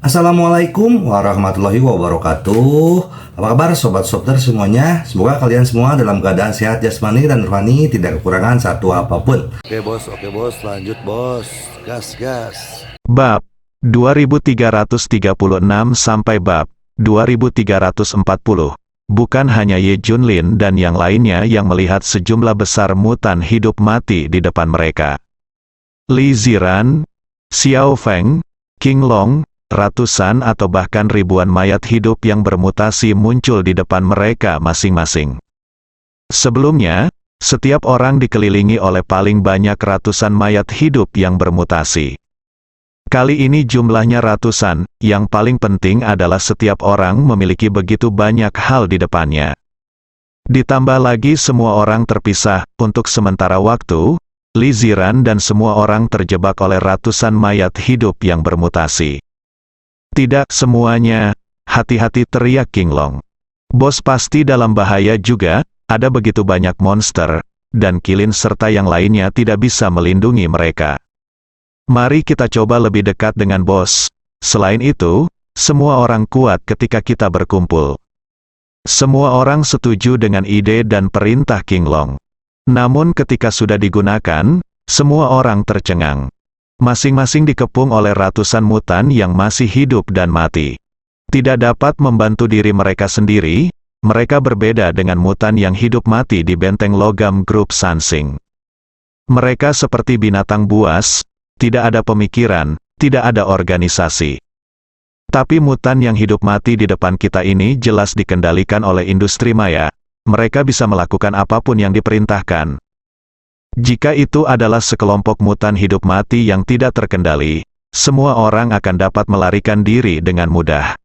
Assalamualaikum warahmatullahi wabarakatuh. Apa kabar sobat Softer semuanya? Semoga kalian semua dalam keadaan sehat jasmani dan rohani, tidak kekurangan satu apapun. Oke bos, lanjut bos. Gas, gas. Bab 2336 sampai bab 2340. Bukan hanya Ye Junlin dan yang lainnya yang melihat sejumlah besar mutan hidup mati di depan mereka. Li Ziran, Xiao Feng, King Long, ratusan atau bahkan ribuan mayat hidup yang bermutasi muncul di depan mereka masing-masing. Sebelumnya, setiap orang dikelilingi oleh paling banyak ratusan mayat hidup yang bermutasi. Kali ini jumlahnya ratusan, yang paling penting adalah setiap orang memiliki begitu banyak hal di depannya. Ditambah lagi semua orang terpisah, untuk sementara waktu, Li Ziran dan semua orang terjebak oleh ratusan mayat hidup yang bermutasi. Tidak semuanya, hati-hati, teriak King Long. Bos pasti dalam bahaya juga, ada begitu banyak monster, dan Kilin serta yang lainnya tidak bisa melindungi mereka. Mari kita coba lebih dekat dengan bos. Selain itu, semua orang kuat ketika kita berkumpul. Semua orang setuju dengan ide dan perintah King Long. Namun ketika sudah digunakan, semua orang tercengang. Masing-masing dikepung oleh ratusan mutan yang masih hidup dan mati. Tidak dapat membantu diri mereka sendiri, mereka berbeda dengan mutan yang hidup mati di benteng logam grup Sansing. Mereka seperti binatang buas, tidak ada pemikiran, tidak ada organisasi. Tapi mutan yang hidup mati di depan kita ini jelas dikendalikan oleh industri maya, mereka bisa melakukan apapun yang diperintahkan. Jika itu adalah sekelompok mutan hidup mati yang tidak terkendali, semua orang akan dapat melarikan diri dengan mudah.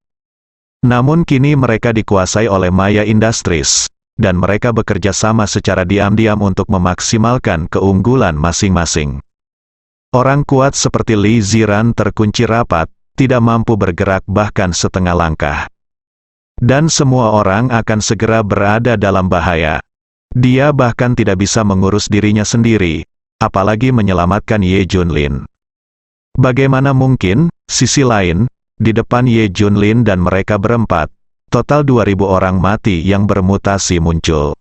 Namun kini mereka dikuasai oleh Maya Industries, dan mereka bekerja sama secara diam-diam untuk memaksimalkan keunggulan masing-masing. Orang kuat seperti Li Ziran terkunci rapat, tidak mampu bergerak bahkan setengah langkah. Dan semua orang akan segera berada dalam bahaya. Dia bahkan tidak bisa mengurus dirinya sendiri, apalagi menyelamatkan Ye Junlin. Bagaimana mungkin, sisi lain, di depan Ye Junlin dan mereka berempat, total 2000 orang mati yang bermutasi muncul.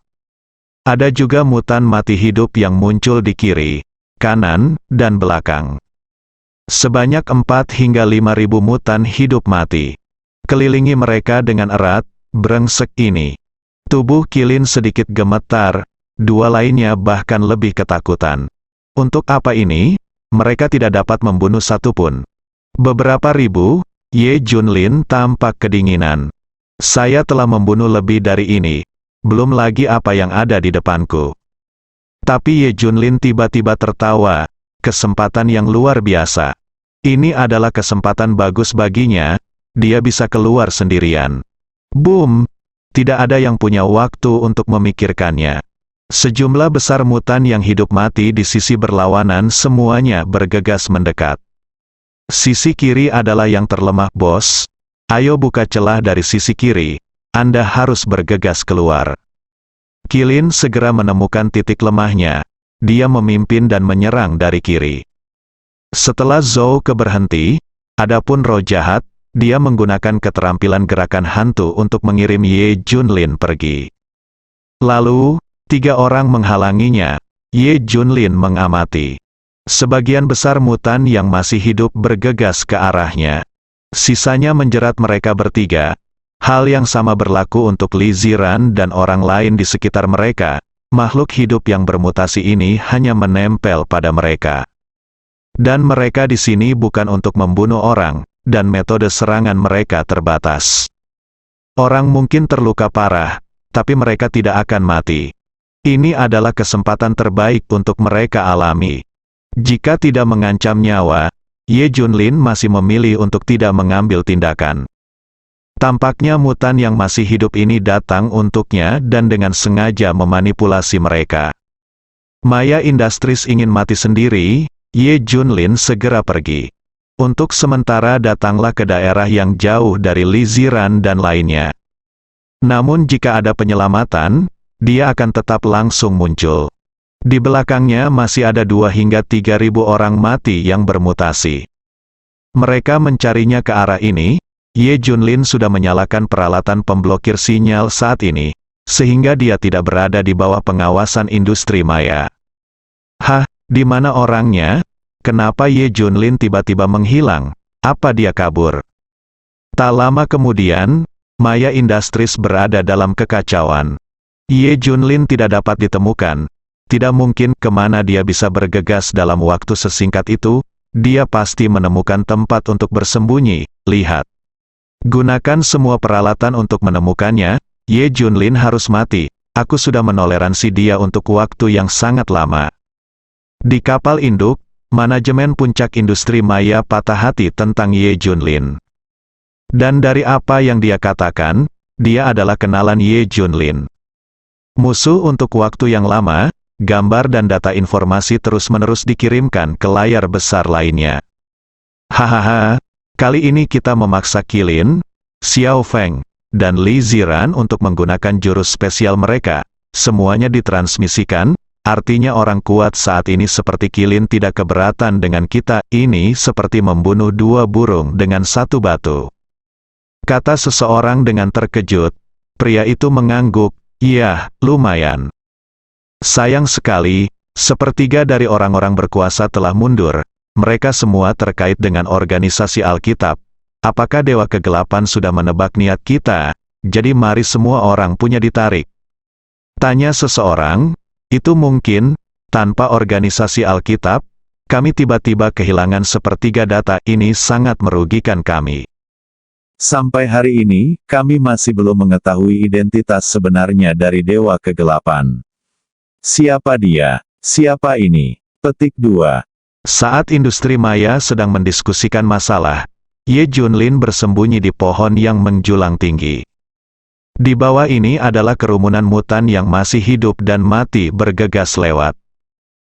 Ada juga mutan mati hidup yang muncul di kiri, kanan, dan belakang. Sebanyak 4 hingga 5000 mutan hidup mati. Kelilingi mereka dengan erat, brengsek ini. Tubuh Kilin sedikit gemetar, dua lainnya bahkan lebih ketakutan. Untuk apa ini? Mereka tidak dapat membunuh satupun. Beberapa ribu, Ye Junlin tampak kedinginan. Saya telah membunuh lebih dari ini, belum lagi apa yang ada di depanku. Tapi Ye Junlin tiba-tiba tertawa, kesempatan yang luar biasa. Ini adalah kesempatan bagus baginya, dia bisa keluar sendirian. Boom! Tidak ada yang punya waktu untuk memikirkannya. Sejumlah besar mutan yang hidup mati di sisi berlawanan semuanya bergegas mendekat. Sisi kiri adalah yang terlemah, bos. Ayo buka celah dari sisi kiri. Anda harus bergegas keluar. Kilin segera menemukan titik lemahnya. Dia memimpin dan menyerang dari kiri. Setelah Zhou Ke berhenti, adapun roh jahat, dia menggunakan keterampilan gerakan hantu untuk mengirim Ye Junlin pergi. Lalu, 3 orang menghalanginya. Ye Junlin mengamati. Sebagian besar mutan yang masih hidup bergegas ke arahnya. Sisanya menjerat mereka bertiga. Hal yang sama berlaku untuk Li Ziran dan orang lain di sekitar mereka. Makhluk hidup yang bermutasi ini hanya menempel pada mereka. Dan mereka di sini bukan untuk membunuh orang, dan metode serangan mereka terbatas. Orang mungkin terluka parah, tapi mereka tidak akan mati. Ini adalah kesempatan terbaik untuk mereka alami. Jika tidak mengancam nyawa, Ye Junlin masih memilih untuk tidak mengambil tindakan. Tampaknya mutan yang masih hidup ini datang untuknya dan dengan sengaja memanipulasi mereka. Maya Industries ingin mati sendiri, Ye Junlin segera pergi. Untuk sementara datanglah ke daerah yang jauh dari Li Ziran dan lainnya. Namun jika ada penyelamatan, dia akan tetap langsung muncul. Di belakangnya masih ada 2 hingga 3000 orang mati yang bermutasi. Mereka mencarinya ke arah ini. Ye Junlin sudah menyalakan peralatan pemblokir sinyal saat ini, sehingga dia tidak berada di bawah pengawasan industri maya. Hah, di mana orangnya? Kenapa Ye Junlin tiba-tiba menghilang? Apa dia kabur? Tak lama kemudian, Maya Industries berada dalam kekacauan. Ye Junlin tidak dapat ditemukan. Tidak mungkin kemana dia bisa bergegas dalam waktu sesingkat itu. Dia pasti menemukan tempat untuk bersembunyi. Lihat. Gunakan semua peralatan untuk menemukannya. Ye Junlin harus mati. Aku sudah menoleransi dia untuk waktu yang sangat lama. Di kapal induk, manajemen puncak industri maya patah hati tentang Ye Junlin. Dan dari apa yang dia katakan, dia adalah kenalan Ye Junlin. Musuh untuk waktu yang lama, gambar dan data informasi terus-menerus dikirimkan ke layar besar lainnya. Hahaha, kali ini kita memaksa Qilin, Xiao Feng, dan Li Ziran untuk menggunakan jurus spesial mereka. Semuanya ditransmisikan, artinya orang kuat saat ini seperti Qilin tidak keberatan dengan kita. Ini seperti membunuh dua burung dengan satu batu. Kata seseorang dengan terkejut. Pria itu mengangguk. Iya, lumayan. Sayang sekali, sepertiga dari orang-orang berkuasa telah mundur. Mereka semua terkait dengan organisasi Alkitab. Apakah Dewa Kegelapan sudah menebak niat kita? Jadi mari semua orang punya ditarik. Tanya seseorang, itu mungkin, tanpa organisasi Alkitab, kami tiba-tiba kehilangan sepertiga data. Ini sangat merugikan kami. Sampai hari ini, kami masih belum mengetahui identitas sebenarnya dari Dewa Kegelapan. Siapa dia? Siapa ini? Petik 2. Saat industri maya sedang mendiskusikan masalah, Ye Junlin bersembunyi di pohon yang menjulang tinggi. Di bawah ini adalah kerumunan mutan yang masih hidup dan mati bergegas lewat.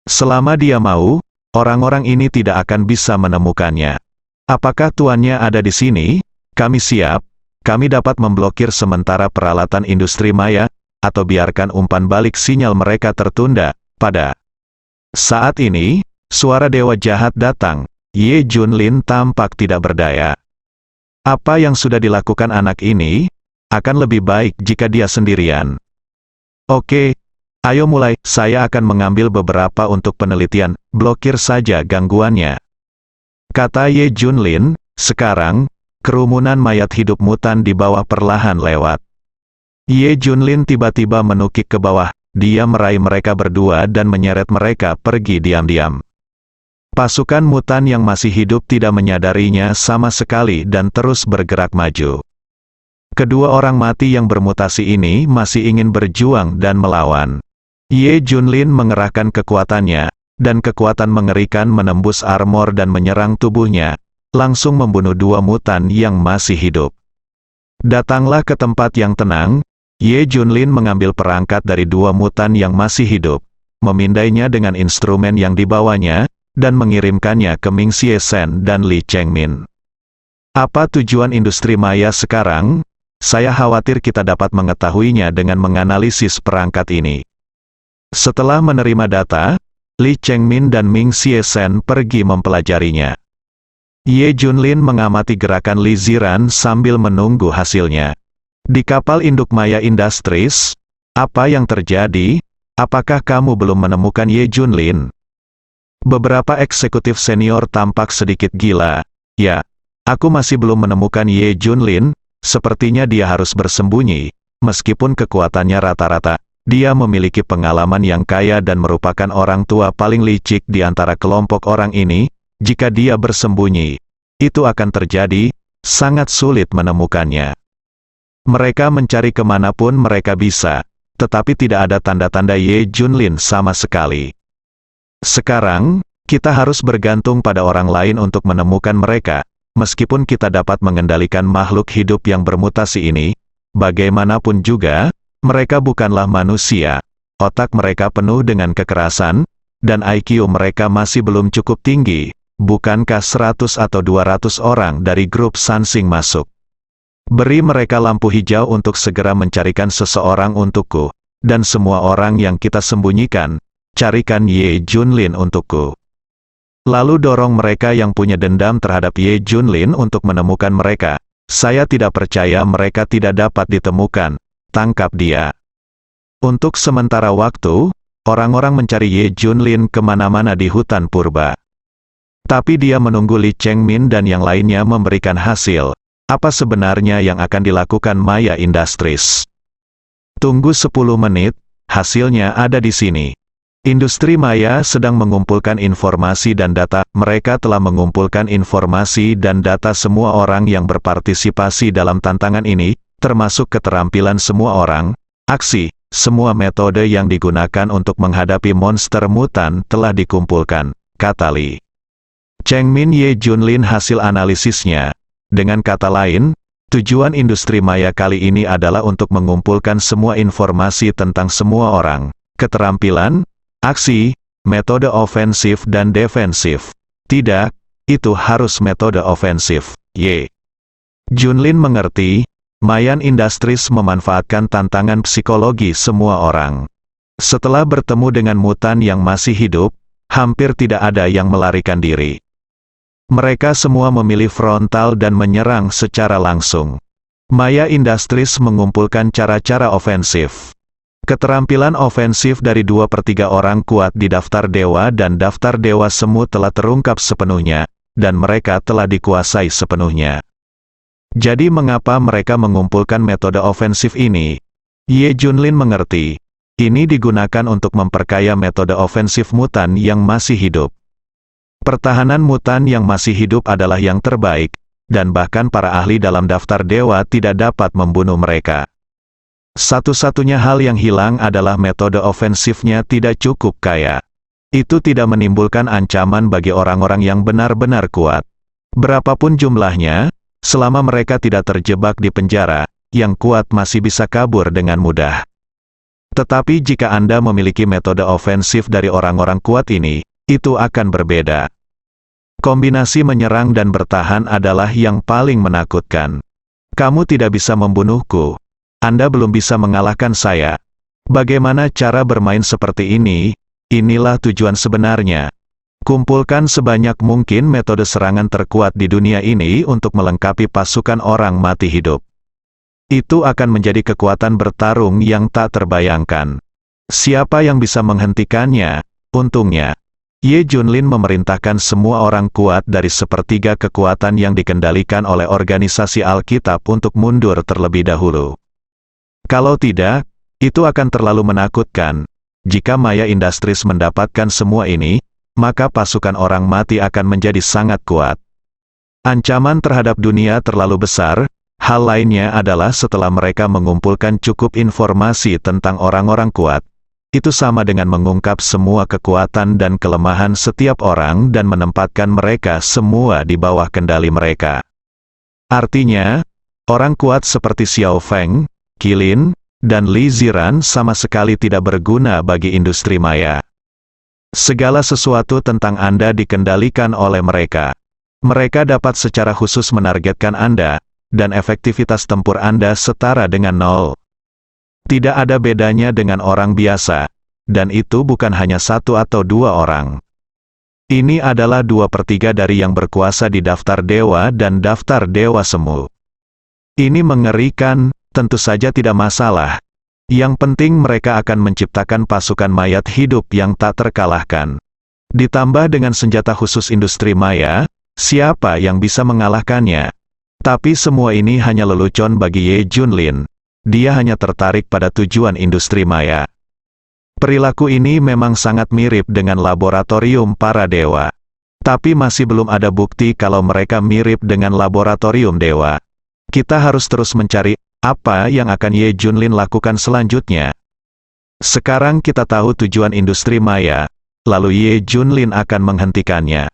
Selama dia mau, orang-orang ini tidak akan bisa menemukannya. Apakah tuannya ada di sini? Kami siap. Kami dapat memblokir sementara peralatan industri maya, atau biarkan umpan balik sinyal mereka tertunda. Pada saat ini, suara dewa jahat datang. Ye Junlin tampak tidak berdaya. Apa yang sudah dilakukan anak ini? Akan lebih baik jika dia sendirian. Oke, ayo mulai. Saya akan mengambil beberapa untuk penelitian. Blokir saja gangguannya. Kata Ye Junlin. Sekarang, kerumunan mayat hidup mutan di bawah perlahan lewat. Ye Junlin tiba-tiba menukik ke bawah. Dia meraih mereka berdua dan menyeret mereka pergi diam-diam. Pasukan mutan yang masih hidup tidak menyadarinya sama sekali dan terus bergerak maju. Kedua orang mati yang bermutasi ini masih ingin berjuang dan melawan. Ye Junlin mengerahkan kekuatannya, dan kekuatan mengerikan menembus armor dan menyerang tubuhnya, langsung membunuh dua mutan yang masih hidup. Datanglah ke tempat yang tenang. Ye Junlin mengambil perangkat dari dua mutan yang masih hidup, memindainya dengan instrumen yang dibawanya, dan mengirimkannya ke Ming Xie Shen dan Li Chengmin. Apa tujuan industri maya sekarang? Saya khawatir kita dapat mengetahuinya dengan menganalisis perangkat ini. Setelah menerima data, Li Chengmin dan Ming Xie Shen pergi mempelajarinya. Ye Junlin mengamati gerakan Li Ziran sambil menunggu hasilnya. Di kapal induk Maya Industries, apa yang terjadi? Apakah kamu belum menemukan Ye Junlin? Beberapa eksekutif senior tampak sedikit gila. Ya, aku masih belum menemukan Ye Junlin. Sepertinya dia harus bersembunyi. Meskipun kekuatannya rata-rata, dia memiliki pengalaman yang kaya dan merupakan orang tua paling licik di antara kelompok orang ini. Jika dia bersembunyi, itu akan terjadi. Sangat sulit menemukannya. Mereka mencari kemanapun mereka bisa, tetapi tidak ada tanda-tanda Ye Junlin sama sekali. Sekarang, kita harus bergantung pada orang lain untuk menemukan mereka. Meskipun kita dapat mengendalikan makhluk hidup yang bermutasi ini, bagaimanapun juga, mereka bukanlah manusia. Otak mereka penuh dengan kekerasan, dan IQ mereka masih belum cukup tinggi. Bukankah 100 atau 200 orang dari grup Sansing masuk? Beri mereka lampu hijau untuk segera mencarikan seseorang untukku, dan semua orang yang kita sembunyikan, carikan Ye Junlin untukku. Lalu dorong mereka yang punya dendam terhadap Ye Junlin untuk menemukan mereka. Saya tidak percaya mereka tidak dapat ditemukan. Tangkap dia. Untuk sementara waktu, orang-orang mencari Ye Junlin kemana-mana di hutan purba. Tapi dia menunggu Li Chengmin dan yang lainnya memberikan hasil. Apa sebenarnya yang akan dilakukan Maya Industries? Tunggu 10 menit, hasilnya ada di sini. Industri Maya sedang mengumpulkan informasi dan data. Mereka telah mengumpulkan informasi dan data semua orang yang berpartisipasi dalam tantangan ini, termasuk keterampilan semua orang, aksi, semua metode yang digunakan untuk menghadapi monster mutan telah dikumpulkan, kata Li Chengmin. Ye Junlin hasil analisisnya. Dengan kata lain, tujuan industri Maya kali ini adalah untuk mengumpulkan semua informasi tentang semua orang, keterampilan, aksi, metode ofensif dan defensif. Tidak, itu harus metode ofensif. Ye Junlin mengerti, Mayan Industries memanfaatkan tantangan psikologi semua orang. Setelah bertemu dengan mutan yang masih hidup, hampir tidak ada yang melarikan diri. Mereka semua memilih frontal dan menyerang secara langsung. Maya Industries mengumpulkan cara-cara ofensif. Keterampilan ofensif dari 2/3 orang kuat di daftar dewa dan daftar dewa semu telah terungkap sepenuhnya, dan mereka telah dikuasai sepenuhnya. Jadi mengapa mereka mengumpulkan metode ofensif ini? Ye Junlin mengerti. Ini digunakan untuk memperkaya metode ofensif mutan yang masih hidup. Pertahanan mutan yang masih hidup adalah yang terbaik, dan bahkan para ahli dalam daftar dewa tidak dapat membunuh mereka. Satu-satunya hal yang hilang adalah metode ofensifnya tidak cukup kaya. Itu tidak menimbulkan ancaman bagi orang-orang yang benar-benar kuat. Berapapun jumlahnya, selama mereka tidak terjebak di penjara, yang kuat masih bisa kabur dengan mudah. Tetapi jika Anda memiliki metode ofensif dari orang-orang kuat ini, itu akan berbeda. Kombinasi menyerang dan bertahan adalah yang paling menakutkan. Kamu tidak bisa membunuhku. Anda belum bisa mengalahkan saya. Bagaimana cara bermain seperti ini? Inilah tujuan sebenarnya. Kumpulkan sebanyak mungkin metode serangan terkuat di dunia ini untuk melengkapi pasukan orang mati hidup. Itu akan menjadi kekuatan bertarung yang tak terbayangkan. Siapa yang bisa menghentikannya? Untungnya, Ye Junlin memerintahkan semua orang kuat dari 1/3 kekuatan yang dikendalikan oleh organisasi Alkitab untuk mundur terlebih dahulu. Kalau tidak, itu akan terlalu menakutkan. Jika Maya Industries mendapatkan semua ini, maka pasukan orang mati akan menjadi sangat kuat. Ancaman terhadap dunia terlalu besar. Hal lainnya adalah setelah mereka mengumpulkan cukup informasi tentang orang-orang kuat, itu sama dengan mengungkap semua kekuatan dan kelemahan setiap orang dan menempatkan mereka semua di bawah kendali mereka. Artinya, orang kuat seperti Xiao Feng, Qilin, dan Li Ziran sama sekali tidak berguna bagi industri Maya. Segala sesuatu tentang Anda dikendalikan oleh mereka. Mereka dapat secara khusus menargetkan Anda, dan efektivitas tempur Anda setara dengan 0. Tidak ada bedanya dengan orang biasa, dan itu bukan hanya 1 atau 2 orang. Ini adalah 2/3 dari yang berkuasa di daftar dewa dan daftar dewa semu. Ini mengerikan, tentu saja tidak masalah. Yang penting mereka akan menciptakan pasukan mayat hidup yang tak terkalahkan. Ditambah dengan senjata khusus industri Maya, siapa yang bisa mengalahkannya? Tapi semua ini hanya lelucon bagi Ye Junlin. Dia hanya tertarik pada tujuan industri Maya. Perilaku ini memang sangat mirip dengan laboratorium para dewa. Tapi masih belum ada bukti kalau mereka mirip dengan laboratorium dewa. Kita harus terus mencari apa yang akan Ye Junlin lakukan selanjutnya. Sekarang kita tahu tujuan industri Maya, lalu Ye Junlin akan menghentikannya.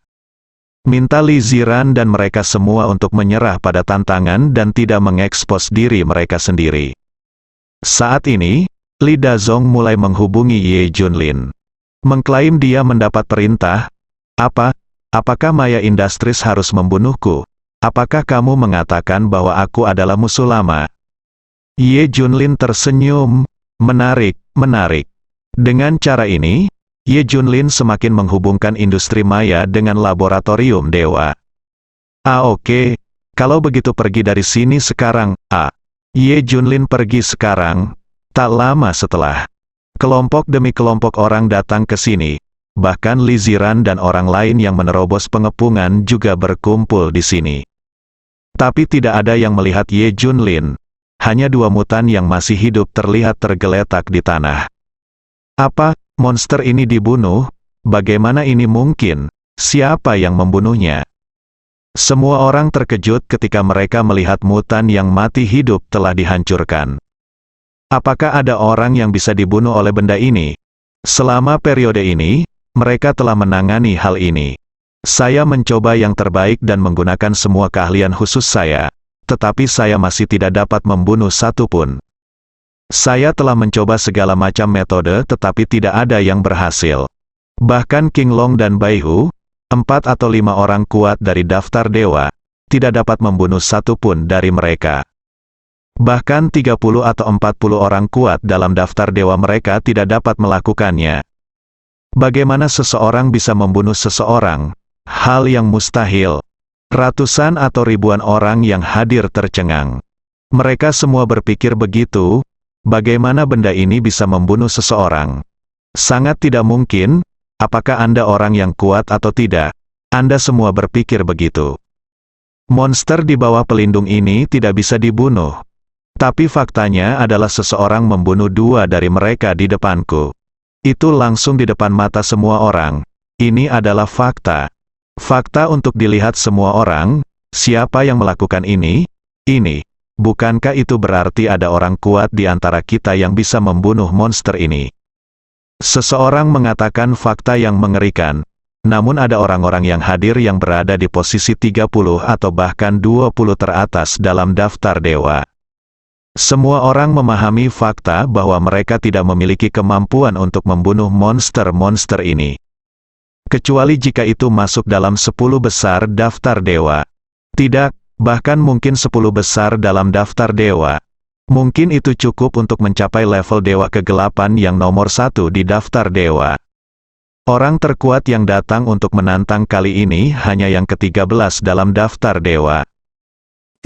Minta Li Ziran dan mereka semua untuk menyerah pada tantangan dan tidak mengekspos diri mereka sendiri. Saat ini, Li Dazong mulai menghubungi Ye Junlin. Mengklaim dia mendapat perintah. Apakah Maya Industries harus membunuhku? Apakah kamu mengatakan bahwa aku adalah musuh lama? Ye Junlin tersenyum. Menarik. Dengan cara ini, Ye Junlin semakin menghubungkan industri maya dengan laboratorium dewa. Oke, kalau begitu pergi dari sini sekarang. Ye Junlin pergi sekarang. Tak lama setelah, kelompok demi kelompok orang datang ke sini. Bahkan Li Ziran dan orang lain yang menerobos pengepungan juga berkumpul di sini. Tapi tidak ada yang melihat Ye Junlin. Hanya 2 mutan yang masih hidup terlihat tergeletak di tanah. Apa, monster ini dibunuh? Bagaimana ini mungkin? Siapa yang membunuhnya? Semua orang terkejut ketika mereka melihat mutan yang mati hidup telah dihancurkan. Apakah ada orang yang bisa dibunuh oleh benda ini? Selama periode ini, mereka telah menangani hal ini. Saya mencoba yang terbaik dan menggunakan semua keahlian khusus saya. Tetapi saya masih tidak dapat membunuh satu pun. Saya telah mencoba segala macam metode tetapi tidak ada yang berhasil. Bahkan King Long dan Bai Hu, 4 atau 5 orang kuat dari daftar dewa, tidak dapat membunuh satu pun dari mereka. Bahkan 30 atau 40 orang kuat dalam daftar dewa mereka tidak dapat melakukannya. Bagaimana seseorang bisa membunuh seseorang? Hal yang mustahil. Ratusan atau ribuan orang yang hadir tercengang. Mereka semua berpikir begitu, bagaimana benda ini bisa membunuh seseorang? Sangat tidak mungkin, apakah Anda orang yang kuat atau tidak? Anda semua berpikir begitu. Monster di bawah pelindung ini tidak bisa dibunuh. Tapi faktanya adalah seseorang membunuh 2 dari mereka di depanku. Itu langsung di depan mata semua orang. Ini adalah fakta. Fakta untuk dilihat semua orang. Siapa yang melakukan ini? Bukankah itu berarti ada orang kuat di antara kita yang bisa membunuh monster ini? Seseorang mengatakan fakta yang mengerikan. Namun ada orang-orang yang hadir yang berada di posisi 30 atau bahkan 20 teratas dalam daftar dewa. Semua orang memahami fakta bahwa mereka tidak memiliki kemampuan untuk membunuh monster-monster ini. Kecuali jika itu masuk dalam 10 besar daftar dewa. Tidak, bahkan mungkin 10 besar dalam daftar dewa. Mungkin itu cukup untuk mencapai level dewa kegelapan yang nomor 1 di daftar dewa. Orang terkuat yang datang untuk menantang kali ini hanya yang ke-13 dalam daftar dewa.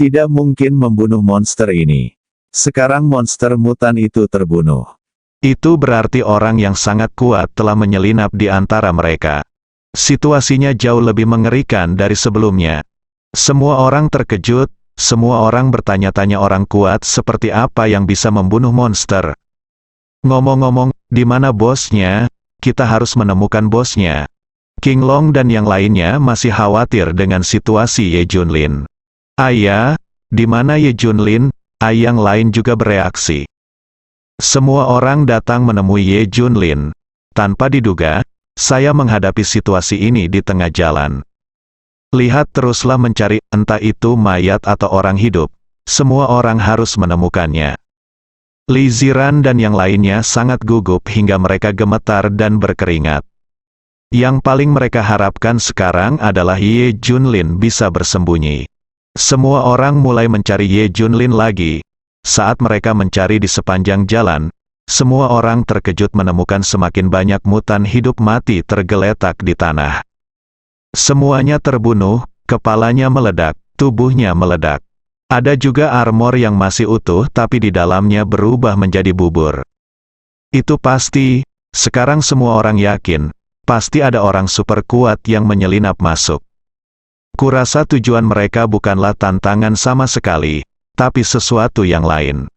Tidak mungkin membunuh monster ini. Sekarang monster mutan itu terbunuh. Itu berarti orang yang sangat kuat telah menyelinap di antara mereka. Situasinya jauh lebih mengerikan dari sebelumnya. Semua orang terkejut, semua orang bertanya-tanya orang kuat seperti apa yang bisa membunuh monster. Ngomong-ngomong, di mana bosnya? Kita harus menemukan bosnya. King Long dan yang lainnya masih khawatir dengan situasi Ye Junlin. Ayah, di mana Ye Junlin? Yang lain juga bereaksi. Semua orang datang menemui Ye Junlin. Tanpa diduga, saya menghadapi situasi ini di tengah jalan. Lihat teruslah mencari, entah itu mayat atau orang hidup. Semua orang harus menemukannya. Li Ziran dan yang lainnya sangat gugup hingga mereka gemetar dan berkeringat. Yang paling mereka harapkan sekarang adalah Ye Junlin bisa bersembunyi. Semua orang mulai mencari Ye Junlin lagi. Saat mereka mencari di sepanjang jalan, semua orang terkejut menemukan semakin banyak mutan hidup mati tergeletak di tanah. Semuanya terbunuh, kepalanya meledak, tubuhnya meledak. Ada juga armor yang masih utuh tapi di dalamnya berubah menjadi bubur. Itu pasti, sekarang semua orang yakin, pasti ada orang super kuat yang menyelinap masuk. Kurasa tujuan mereka bukanlah tantangan sama sekali, tapi sesuatu yang lain.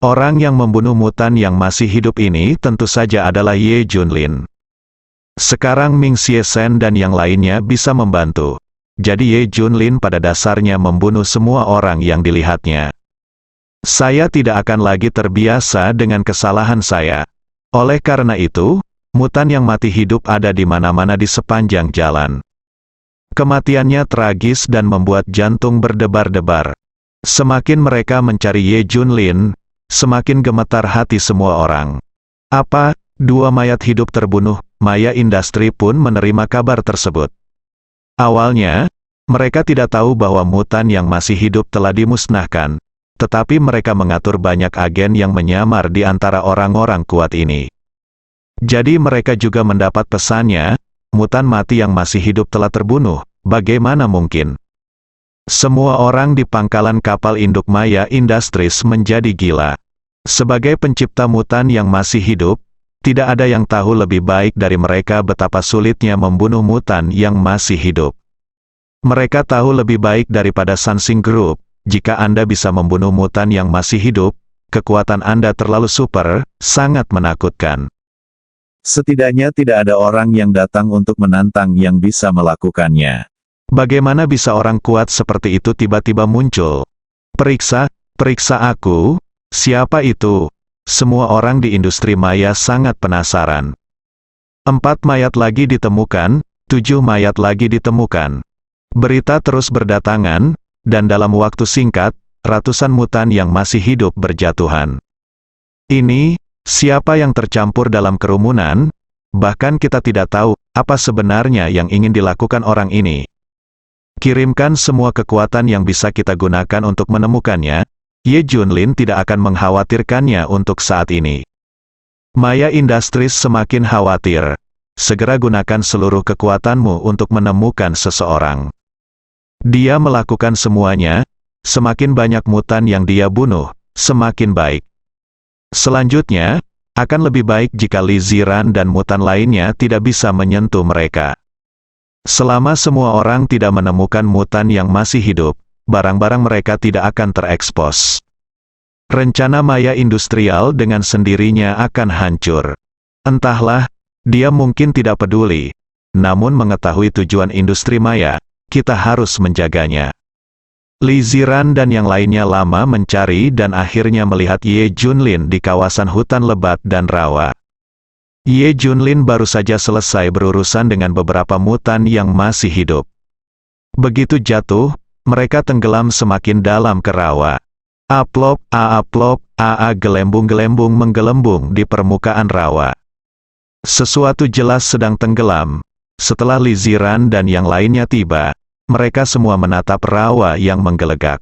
Orang yang membunuh mutan yang masih hidup ini tentu saja adalah Ye Junlin. Sekarang Ming Xie Shen dan yang lainnya bisa membantu. Jadi Ye Junlin pada dasarnya membunuh semua orang yang dilihatnya. Saya tidak akan lagi terbiasa dengan kesalahan saya. Oleh karena itu, mutan yang mati hidup ada di mana-mana di sepanjang jalan. Kematiannya tragis dan membuat jantung berdebar-debar. Semakin mereka mencari Ye Junlin, semakin gemetar hati semua orang. Apa, 2 mayat hidup terbunuh? Maya industri pun menerima kabar tersebut. Awalnya, mereka tidak tahu bahwa mutan yang masih hidup telah dimusnahkan, tetapi mereka mengatur banyak agen yang menyamar di antara orang-orang kuat ini. Jadi mereka juga mendapat pesannya, mutan mati yang masih hidup telah terbunuh, bagaimana mungkin? Semua orang di pangkalan kapal induk Maya Industries menjadi gila. Sebagai pencipta mutan yang masih hidup, tidak ada yang tahu lebih baik dari mereka betapa sulitnya membunuh mutan yang masih hidup. Mereka tahu lebih baik daripada Sansing Group, jika Anda bisa membunuh mutan yang masih hidup, kekuatan Anda terlalu super, sangat menakutkan. Setidaknya tidak ada orang yang datang untuk menantang yang bisa melakukannya. Bagaimana bisa orang kuat seperti itu tiba-tiba muncul? Periksa aku, siapa itu? Semua orang di industri maya sangat penasaran. 4 mayat lagi ditemukan, 7 mayat lagi ditemukan. Berita terus berdatangan, dan dalam waktu singkat, ratusan mutan yang masih hidup berjatuhan. Ini, siapa yang tercampur dalam kerumunan? Bahkan kita tidak tahu, apa sebenarnya yang ingin dilakukan orang ini. Kirimkan semua kekuatan yang bisa kita gunakan untuk menemukannya. Ye Junlin tidak akan mengkhawatirkannya untuk saat ini. Maya Industries semakin khawatir. Segera gunakan seluruh kekuatanmu untuk menemukan seseorang. Dia melakukan semuanya. Semakin banyak mutan yang dia bunuh, semakin baik. Selanjutnya, akan lebih baik jika Li Ziran dan mutan lainnya tidak bisa menyentuh mereka. Selama semua orang tidak menemukan mutan yang masih hidup, barang-barang mereka tidak akan terekspos. Rencana Maya Industrial dengan sendirinya akan hancur. Entahlah, dia mungkin tidak peduli. Namun mengetahui tujuan industri Maya, kita harus menjaganya. Li Ziran dan yang lainnya lama mencari dan akhirnya melihat Ye Junlin di kawasan hutan lebat dan rawa. Ye Junlin baru saja selesai berurusan dengan beberapa mutan yang masih hidup. Begitu jatuh, mereka tenggelam semakin dalam ke rawa. Aplop, gelembung-gelembung menggelembung di permukaan rawa. Sesuatu jelas sedang tenggelam. Setelah Li Ziran dan yang lainnya tiba, mereka semua menatap rawa yang menggelegak.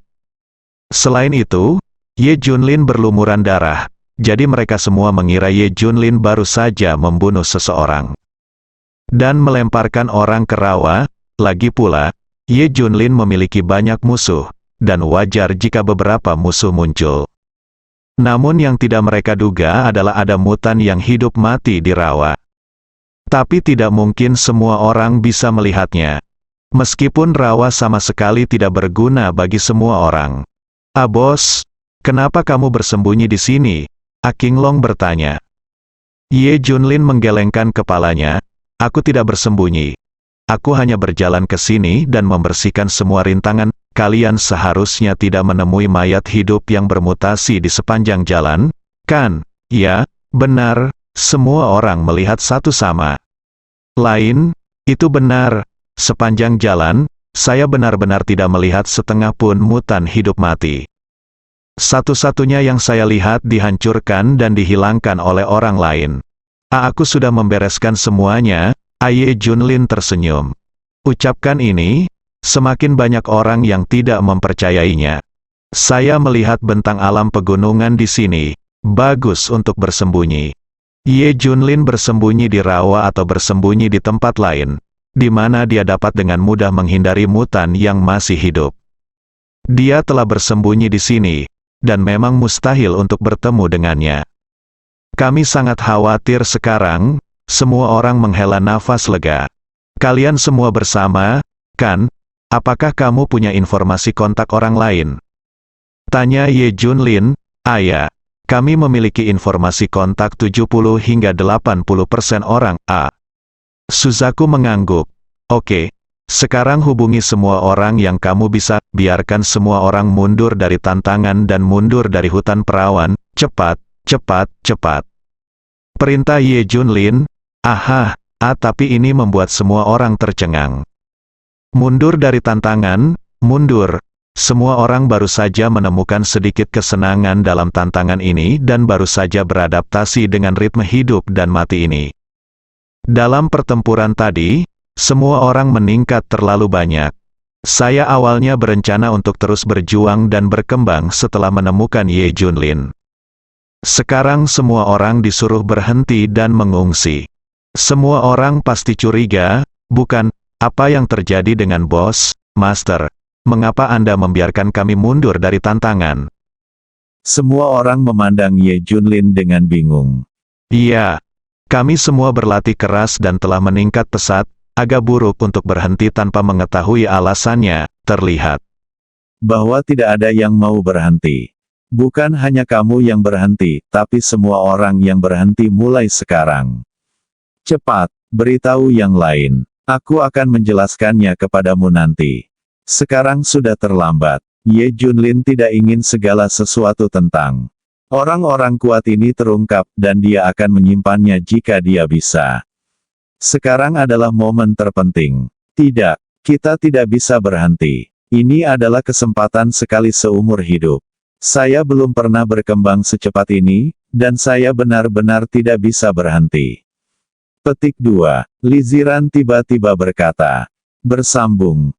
Selain itu, Ye Junlin berlumuran darah. Jadi mereka semua mengira Ye Junlin baru saja membunuh seseorang. Dan melemparkan orang ke rawa. Lagi pula, Ye Junlin memiliki banyak musuh, dan wajar jika beberapa musuh muncul. Namun yang tidak mereka duga adalah ada mutan yang hidup mati di rawa. Tapi tidak mungkin semua orang bisa melihatnya. Meskipun rawa sama sekali tidak berguna bagi semua orang. "Ah bos, kenapa kamu bersembunyi di sini?" King Long bertanya. Ye Junlin menggelengkan kepalanya, "Aku tidak bersembunyi. Aku hanya berjalan ke sini dan membersihkan semua rintangan. Kalian seharusnya tidak menemui mayat hidup yang bermutasi di sepanjang jalan, kan?" "Ya, benar." Semua orang melihat satu sama lain. "Itu benar. Sepanjang jalan, saya benar-benar tidak melihat setengah pun mutan hidup mati. Satu-satunya yang saya lihat dihancurkan dan dihilangkan oleh orang lain. Aku sudah membereskan semuanya." Ye Junlin tersenyum. Ucapkan ini, semakin banyak orang yang tidak mempercayainya. "Saya melihat bentang alam pegunungan di sini. Bagus untuk bersembunyi." Ye Junlin bersembunyi di rawa atau bersembunyi di tempat lain, di mana dia dapat dengan mudah menghindari mutan yang masih hidup. Dia telah bersembunyi di sini, dan memang mustahil untuk bertemu dengannya. "Kami sangat khawatir sekarang." Semua orang menghela nafas lega. "Kalian semua bersama, kan? Apakah kamu punya informasi kontak orang lain?" tanya Ye Junlin. "Ya, kami memiliki informasi kontak 70 hingga 80% orang." Suzaku mengangguk. "Oke, sekarang hubungi semua orang yang kamu bisa. Biarkan semua orang mundur dari tantangan dan mundur dari hutan perawan. Cepat, cepat, cepat." Perintah Ye Junlin. Tapi ini membuat semua orang tercengang. Mundur dari tantangan, mundur. Semua orang baru saja menemukan sedikit kesenangan dalam tantangan ini dan baru saja beradaptasi dengan ritme hidup dan mati ini. Dalam pertempuran tadi, semua orang meningkat terlalu banyak. Saya awalnya berencana untuk terus berjuang dan berkembang setelah menemukan Ye Junlin. Sekarang semua orang disuruh berhenti dan mengungsi. Semua orang pasti curiga, bukan? Apa yang terjadi dengan bos, Master? Mengapa Anda membiarkan kami mundur dari tantangan? Semua orang memandang Ye Junlin dengan bingung. Iya. Kami semua berlatih keras dan telah meningkat pesat, agak buruk untuk berhenti tanpa mengetahui alasannya, terlihat. Bahwa tidak ada yang mau berhenti. Bukan hanya kamu yang berhenti, tapi semua orang yang berhenti mulai sekarang. Cepat, beritahu yang lain. Aku akan menjelaskannya kepadamu nanti. Sekarang sudah terlambat. Ye Junlin tidak ingin segala sesuatu tentang orang-orang kuat ini terungkap, dan dia akan menyimpannya jika dia bisa. Sekarang adalah momen terpenting. Tidak, kita tidak bisa berhenti. Ini adalah kesempatan sekali seumur hidup. Saya belum pernah berkembang secepat ini, dan saya benar-benar tidak bisa berhenti. Petik 2. Li Ziran tiba-tiba berkata. Bersambung.